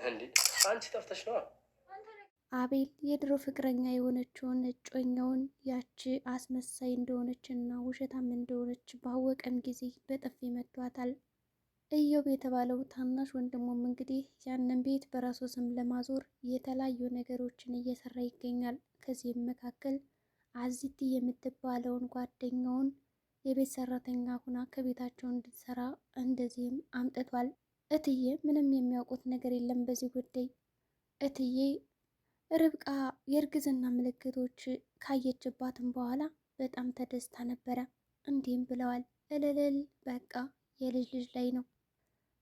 እንዴ አንቺ ጠፍተሽ ነዋ። አቤል የድሮ ፍቅረኛ የሆነችውን እጮኛውን ያቺ አስመሳይ እንደሆነችና ውሸታም እንደሆነች ባወቀም ጊዜ በጥፊ መቷታል። ኢዮብ የተባለው ታናሽ ወንድሙም እንግዲህ ያንን ቤት በራሱ ስም ለማዞር የተለያዩ ነገሮችን እየሰራ ይገኛል። ከዚህም መካከል አዚቲ የምትባለውን ጓደኛውን የቤት ሰራተኛ ሁና ከቤታቸው እንድትሰራ እንደዚህም አምጥቷል። እትዬ ምንም የሚያውቁት ነገር የለም በዚህ ጉዳይ። እትዬ ርብቃ የእርግዝና ምልክቶች ካየችባትም በኋላ በጣም ተደስታ ነበረ። እንዲህም ብለዋል፣ እልልል በቃ የልጅ ልጅ ላይ ነው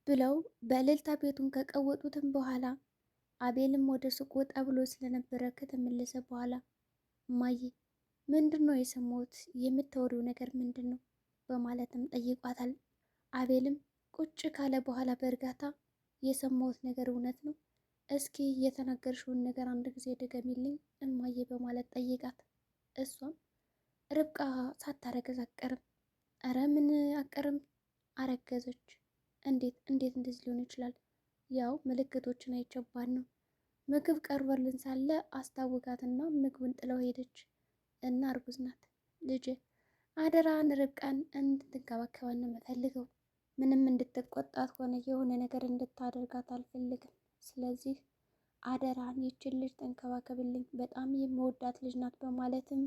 ብለው በእልልታ ቤቱን ከቀወጡትም በኋላ አቤልም ወደ ሱቅ ወጣ ብሎ ስለነበረ ከተመለሰ በኋላ እማዬ ምንድን ነው የሰማሁት? የምታወሪው ነገር ምንድን ነው? በማለትም ጠይቋታል። አቤልም ቁጭ ካለ በኋላ በእርጋታ የሰማሁት ነገር እውነት ነው? እስኪ የተናገርሽውን ነገር አንድ ጊዜ ድገሚልኝ እማዬ በማለት ጠይቃት። እሷም ርብቃ ሳታረገዝ አትቀርም። እረ ምን አትቀርም? አረገዘች። እንዴት እንደዚህ ሊሆን ይችላል? ያው ምልክቶችን አይቼባት ነው። ምግብ ቀርቦልን ሳለ አስታውቃትና ምግቡን ጥለው ሄደች እና እርጉዝ ናት። ልጄ አደራን ርብቃን እንድትንከባከባን ነው የምፈልገው። ምንም እንድትቆጣት ሆነ የሆነ ነገር እንድታደርጋት አልፈልግም። ስለዚህ አደራን ይችን ልጅ ተንከባከብልኝ፣ በጣም የምወዳት ልጅ ናት በማለትም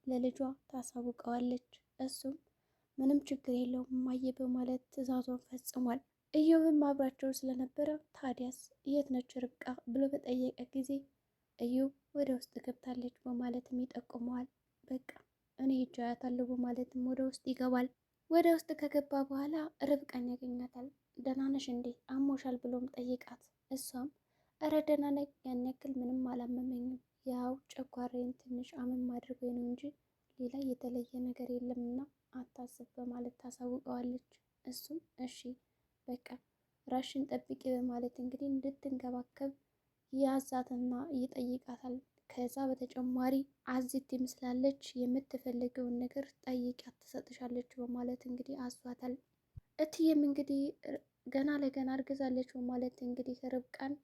ለልጇ ታሳውቀዋለች። እሱም ምንም ችግር የለውም እማዬ በማለት ትዕዛዟን ፈጽሟል። ኢዮብም አብራቸው ስለነበረ ታዲያስ የት ነች ርብቃ ብሎ በጠየቀ ጊዜ ኢዮብ ወደ ውስጥ ገብታለች በማለትም ይጠቁመዋል። በቃ እኔ ሄጄ አያታለሁ በማለትም ወደ ውስጥ ይገባል። ወደ ውስጥ ከገባ በኋላ ርብቃን ያገኛታል። ደህና ነሽ እንዴ አሞሻል ብሎም ጠይቃት። እሷም እረ ደህና ነኝ፣ ያን ያክል ምንም አላመመኝም፣ ያው ጨጓራዬን ትንሽ አመም አድርጎኝ ነው እንጂ ሌላ የተለየ ነገር የለምና አታስብ በማለት ታሳውቀዋለች። እሱም እሺ በቃ ራሽን ጠብቂ በማለት እንግዲህ እንድትንከባከብ ያዛትና ይጠይቃታል። ከዛ በተጨማሪ አዚት ስላለች የምትፈልገውን ነገር ጠይቂያት ትሰጥሻለች በማለት እንግዲህ አዟታል። እትዬም እንግዲህ ገና ለገና አርግዛለች በማለት እንግዲህ ርብቃን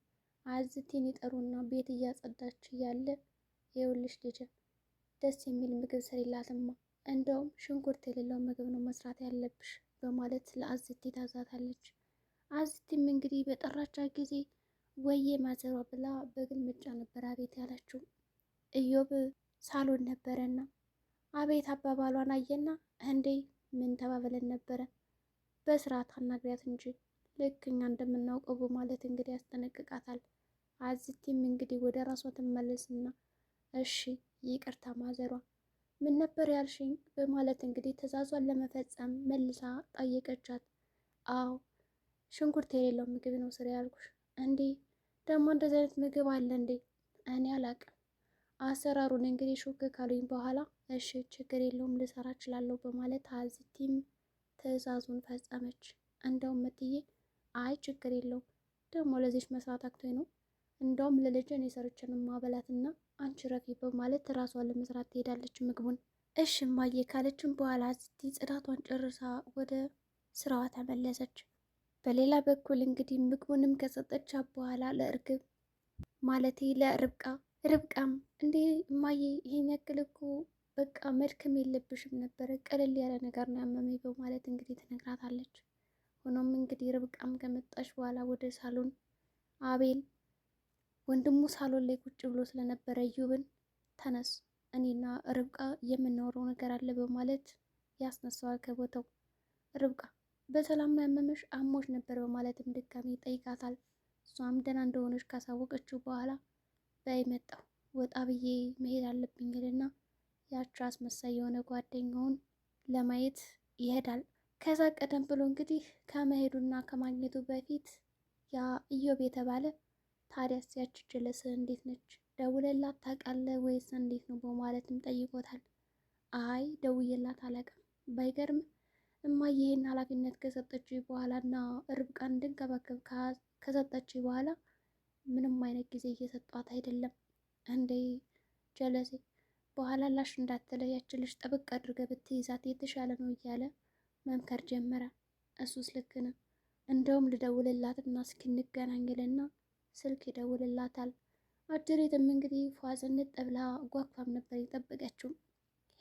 አዚቴን ይጠሩና ቤት እያጸዳች እያለ ይኸውልሽ ልጅ ደስ የሚል ምግብ ስሪላትማ፣ እንደውም ሽንኩርት የሌለው ምግብ ነው መስራት ያለብሽ በማለት ለአዚቲ ታዛታለች። አዚቲም እንግዲህ በጠራቻ ጊዜ ወዬ ማዘሯ ብላ በግልምጫ ነበር አቤት ያለችው። ኢዮብ ሳሎን ነበረና አቤት አባባሏን አየና እንዴ ምን ተባብለን ነበረ? በስርዓት አናግሪያት እንጂ ልክ እኛ እንደምናውቀው በማለት እንግዲህ ያስጠነቅቃታል። አዚቲም እንግዲህ ወደ ራሷ ትመለስና እሺ ይቅርታ ማዘሯ ምን ነበር ያልሽኝ? በማለት እንግዲህ ትዕዛዟን ለመፈጸም መልሳ ጠየቀቻት። አዎ ሽንኩርት የሌለው ምግብ ነው ስሪ ያልኩሽ። እንዴ ደግሞ እንደዚህ አይነት ምግብ አለ እንዴ? እኔ አላቅም። አሰራሩን እንግዲህ ሹክ ካሉኝ በኋላ እሺ ችግር የለውም ልሰራ እችላለሁ በማለት አዚቲም ትዕዛዙን ፈጸመች። እንደውም እትዬ አይ ችግር የለውም ደግሞ ለዚች መስራት አክቶኝ ነው፣ እንደውም ለልጅን የሰርችን ማበላትና አንቺ ረፊ በማለት ራሷን ለመስራት ትሄዳለች ምግቡን። እሺ እማዬ ካለችን በኋላ አዚቲ ጽዳቷን ጨርሳ ወደ ስራዋ ተመለሰች። በሌላ በኩል እንግዲህ ምግቡንም ከሰጠቻት በኋላ ለእርግብ ማለቴ ርብቃም እንዴ እማዬ ይሄን ያክል እኮ በቃ መድከም የለብሽም ነበረ፣ ቀለል ያለ ነገር ነው ያመመኝ በማለት እንግዲህ ትነግራታለች። ሆኖም እንግዲህ ርብቃም ከመጣች በኋላ ወደ ሳሎን አቤል ወንድሙ ሳሎን ላይ ቁጭ ብሎ ስለነበረ እዩብን ተነስ እኔና ርብቃ የምናወራው ነገር አለ በማለት ያስነሳዋል ከቦታው። ርብቃ በሰላም ነው ያመመሽ? አሞሽ ነበር በማለትም ድጋሚ ይጠይቃታል። እሷም ደህና እንደሆነች ካሳወቀችው በኋላ በይ መጣሁ ወጣ ብዬ መሄድ አለብኝ ልና ያቺ አስመሳይ የሆነ ጓደኛውን ለማየት ይሄዳል። ከዛ ቀደም ብሎ እንግዲህ ከመሄዱና ከማግኘቱ በፊት ያ ኢዮብ የተባለ ታዲያስ ያቺ ጀለስ እንዴት ነች? ደውለላት ታውቃለህ ወይስ እንዴት ነው በማለትም ጠይቆታል። አይ ደውዬላት አላውቅም፣ ባይገርም እማዬ ይሄን ኃላፊነት ከሰጠች በኋላ እና ርብቃን እንድንከባከብ ከሰጠች በኋላ ምንም አይነት ጊዜ እየሰጧት አይደለም። እንዴ ጀለሴ በኋላ ላሽ እንዳትለ ያችልሽ ጠብቅ አድርገ ብትይዛት የተሻለ ነው እያለ መምከር ጀመረ። እሱስ ልክ ነው፣ እንደውም ልደውልላትና እስኪ እንገናኝልና ስልክ ይደውልላታል። አጅሬትም እንግዲህ ፏዝንጥ ብላ ጓጓም ነበር የጠበቀችው።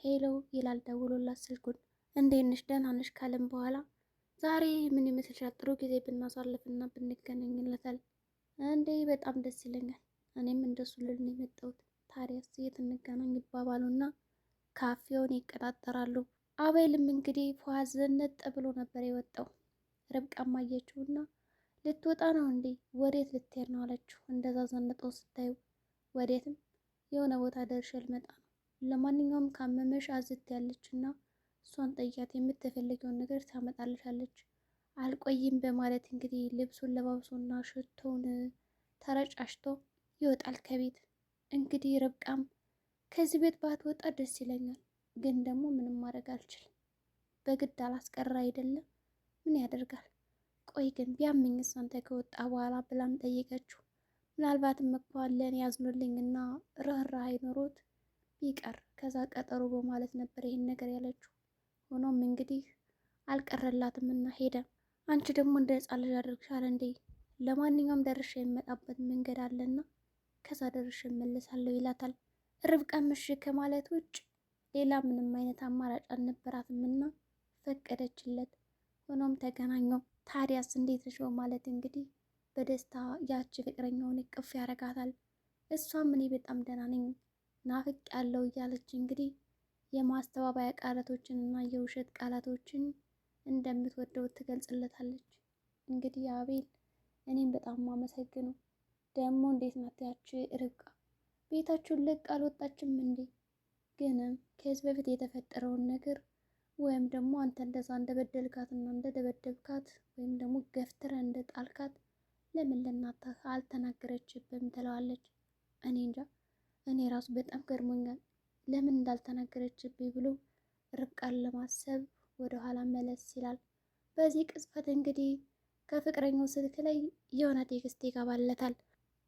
ሄሎ ይላል ደውሎላት ስልኩን። እንዴት ነሽ ደህና ነሽ ካለም በኋላ ዛሬ ምን ይመስልሻል ጥሩ ጊዜ ብናሳልፍና ብንገናኝለታል። እንዴ በጣም ደስ ይለኛል፣ እኔም እንደሱ ልል ነው የመጣሁት። ታዲያስ የት እንገናኝ ይባባሉና ካፌውን ይቀጣጠራሉ። አቤልም እንግዲህ ፏዝ ዘነጥ ብሎ ነበር የወጣው። ርብቃም አየችውና ልትወጣ ነው እንዴ? ወዴት ልትሄድ ነው አለችው። እንደዛ ዘንጦ ስታዩ ወዴትም የሆነ ቦታ ደርሼ ልመጣ ነው። ለማንኛውም ካመመሽ አዝት ያለችና እሷን ጠያት፣ የምትፈልገውን ነገር ታመጣልሻለች። አልቆይም በማለት እንግዲህ ልብሱን ለባብሶና ሽቶውን ተረጫሽቶ ይወጣል ከቤት። እንግዲህ ርብቃም ከዚህ ቤት ባትወጣ ደስ ይለኛል፣ ግን ደግሞ ምንም ማድረግ አልችልም። በግድ አላስቀራ አይደለም ምን ያደርጋል። ቆይ ግን ቢያመኝስ አንተ ከወጣ በኋላ ብላም ጠየቀችው። ምናልባትም እኮ ለእኔ ያዝኑልኝና ርህራሄ አይኖሮት ቢቀር ከዛ ቀጠሮ በማለት ነበር ይህን ነገር ያለችው። ሆኖም እንግዲህ አልቀረላትም እና ሄደ። አንቺ ደግሞ እንደ ሕፃን ልጅ አድርግሻል እንዴ? ለማንኛውም ደርሼ የመጣበት መንገድ አለና ከዛ ደርሼ እመለሳለሁ ይላታል። ርብቃም እሺ ከማለት ውጭ ሌላ ምንም አይነት አማራጭ አልነበራትም እና ፈቀደችለት። ሆኖም ተገናኘው። ታዲያስ እንዴት ነሽ በማለት እንግዲህ በደስታ ያቺ ፍቅረኛውን እቅፍ ያረጋታል። እሷም እኔ በጣም ደህና ነኝ ናፍቅ ያለው እያለች እንግዲህ የማስተባበያ ቃላቶችን እና የውሸት ቃላቶችን እንደምትወደው ትገልጽለታለች። እንግዲህ አቤል እኔም በጣም ማመሰግነው ደግሞ እንዴት ናት ያቺ ርብቃ ቤታችሁን ለቅ አልወጣችም እንዴ? ግን ከዚህ በፊት የተፈጠረውን ነገር ወይም ደግሞ አንተ እንደዛ እንደበደልካትና እንደደበደብካት ወይም ደግሞ ገፍትረ እንደጣልካት ለምን ለእናትህ አልተናገረችብም ትለዋለች። እኔ እንጃ እኔ ራሱ በጣም ገርሞኛል ለምን እንዳልተናገረችብኝ ብሎ ርብቃን ለማሰብ ወደኋላ መለስ ይላል። በዚህ ቅጽበት እንግዲህ ከፍቅረኛው ስልክ ላይ የሆነ ቴክስት ይገባለታል።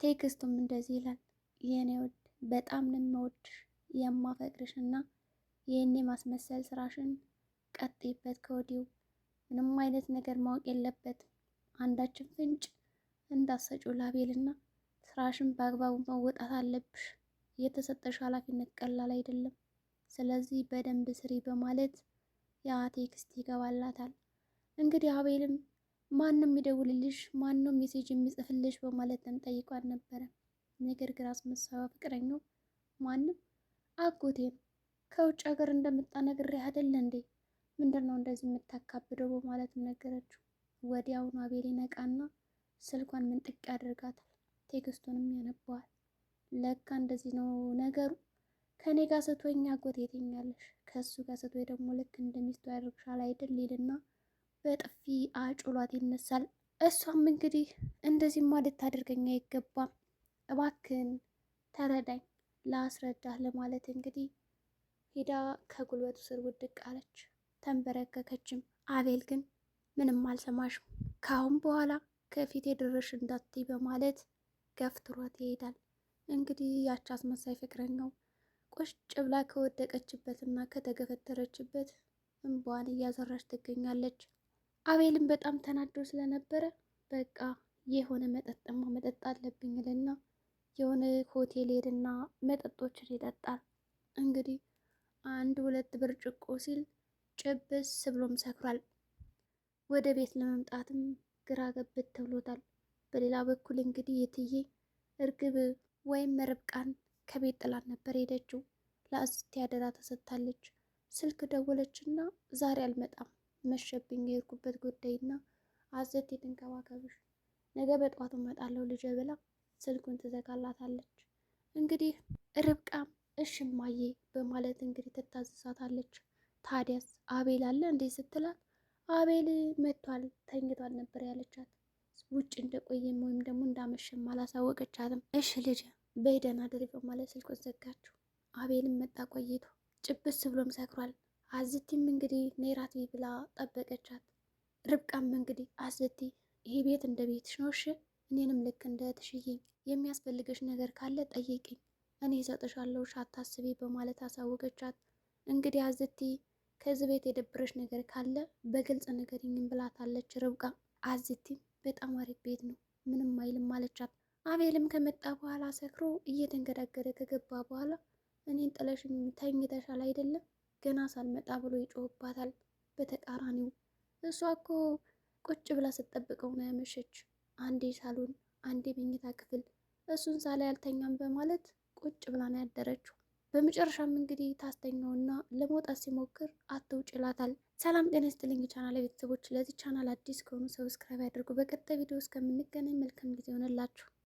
ቴክስቱም እንደዚህ ይላል። የኔ ውድ በጣም ነው የምወድሽ የማፈቅርሽ እና ይህን የማስመሰል ስራሽን ቀጥይበት። ከወዲሁ ምንም አይነት ነገር ማወቅ የለበትም። አንዳችን ፍንጭ እንዳሰጪው ላቤልና ስራሽን በአግባቡ መወጣት አለብሽ። የተሰጠሽ ኃላፊነት ቀላል አይደለም። ስለዚህ በደንብ ስሪ በማለት ያ ቴክስት ይገባላታል። እንግዲህ አቤልም ማንም ይደውልልሽ ማንም ሜሴጅ የሚጽፍልሽ በማለትም ጠይቋት ነበረ። ነገር ግን አስመሳዩ ፍቅረኛው ማንም አጎቴ ነው ከውጭ ሀገር እንደመጣ ነግሬህ አይደል እንዴ? ምንድን ነው እንደዚህ የምታካብደው በማለት ነገረችው። ወዲያውኑ አቤል ይነቃና ስልኳን ምንጥቅ ያደርጋታል። ቴክስቱንም ያነበዋል። ለካ እንደዚህ ነው ነገሩ። ከኔ ጋር ስትሆኝ አጎቴ ትኛለሽ፣ ከእሱ ጋር ስትሆኝ ደግሞ ልክ እንደሚስቱ ያደርግሻል አይደል ይልና በጥፊ አጩሏት ይነሳል። እሷም እንግዲህ እንደዚህማ ልታደርገኝ አይገባም፣ እባክን ተረዳኝ ላስረዳህ ለማለት እንግዲህ ሄዳ ከጉልበቱ ስር ውድቅ አለች። ተንበረከከችም። አቤል ግን ምንም አልሰማሽም፣ ከአሁን በኋላ ከፊቴ ድርሽ እንዳትይ በማለት ገፍትሯት ይሄዳል። እንግዲህ ያች አስመሳይ ፍቅረኛው ቁጭ ብላ ከወደቀችበትና ከተገፈተረችበት እንባዋን እያዘራች ትገኛለች። አቤልም በጣም ተናዶ ስለነበረ በቃ የሆነ መጠጥማ መጠጥ አለብኝ ልና የሆነ ሆቴል ሄድና መጠጦችን ይጠጣል። እንግዲህ 1-2 ብርጭቆ ሲል ጭብስ ብሎም ሰክሯል። ወደ ቤት ለመምጣትም ግራ ገብት ተብሎታል። በሌላ በኩል እንግዲህ የትዬ እርግብ ወይም ርብቃን ከቤት ጥላት ነበር ሄደችው። ለአዝቴ አደራ ተሰጥታለች። ስልክ ደወለችና ዛሬ አልመጣም መሸብኝ የሄድኩበት ጉዳይና አዘቴ ትንከባከብሽ፣ ነገ በጠዋቱ እመጣለሁ ልጄ ብላ ስልኩን ትዘጋላታለች። እንግዲህ ርብቃም እሽማዬ በማለት እንግዲህ ትታዘዛታለች። ታዲያስ አቤል አለ እንዴ ስትላት አቤል መጥቷል ተኝቷል ነበር ያለቻት። ውጭ እንደቆየም ወይም ደግሞ እንዳመሸም አላሳወቀቻትም። እሺ ልጅ በይደና አድሪ በማለት ስልኩን ዘጋችው። አቤልም መጣ ቆይቶ ጭብስ ብሎም ሰክሯል። አዝቲም እንግዲህ ኔራት ብላ ጠበቀቻት። ርብቃም እንግዲህ አዝቲ ይሄ ቤት እንደ ቤትሽ ነው እሺ፣ እኔንም ልክ እንደ ትሽይኝ የሚያስፈልገሽ ነገር ካለ ጠይቅኝ እኔ እሰጥሻለሁ አታስቢ በማለት አሳወቀቻት። እንግዲህ አዝቲ ከዚህ ቤት የደብረሽ ነገር ካለ በግልጽ ንገሪኝ ብላታለች ርብቃ። አዝቲም በጣም አሪፍ ቤት ነው ምንም አይልም አለቻት። አቤልም ከመጣ በኋላ ሰክሮ እየተንገዳገደ ከገባ በኋላ እኔን ጥለሽኝ ተኝተሻል አይደለም ገና ሳልመጣ ብሎ ይጮህባታል። በተቃራኒው እሷ እኮ ቁጭ ብላ ስትጠብቀው ነው ያመሸች። አንዴ ሳሎን፣ አንዴ መኝታ ክፍል እሱን ሳላይ አልተኛም በማለት ቁጭ ብላ ነው ያደረችው። በመጨረሻም እንግዲህ ታስተኛውና ለመውጣት ሲሞክር አትውጭ ይላታል። ሰላም ጤና ይስጥልኝ ቻናል ቤተሰቦች፣ ለዚህ ቻናል አዲስ ከሆኑ ሰብስክራይብ ያድርጉ። በቀጣይ ቪዲዮ እስከምንገናኝ መልካም ጊዜ ይሆንላችሁ።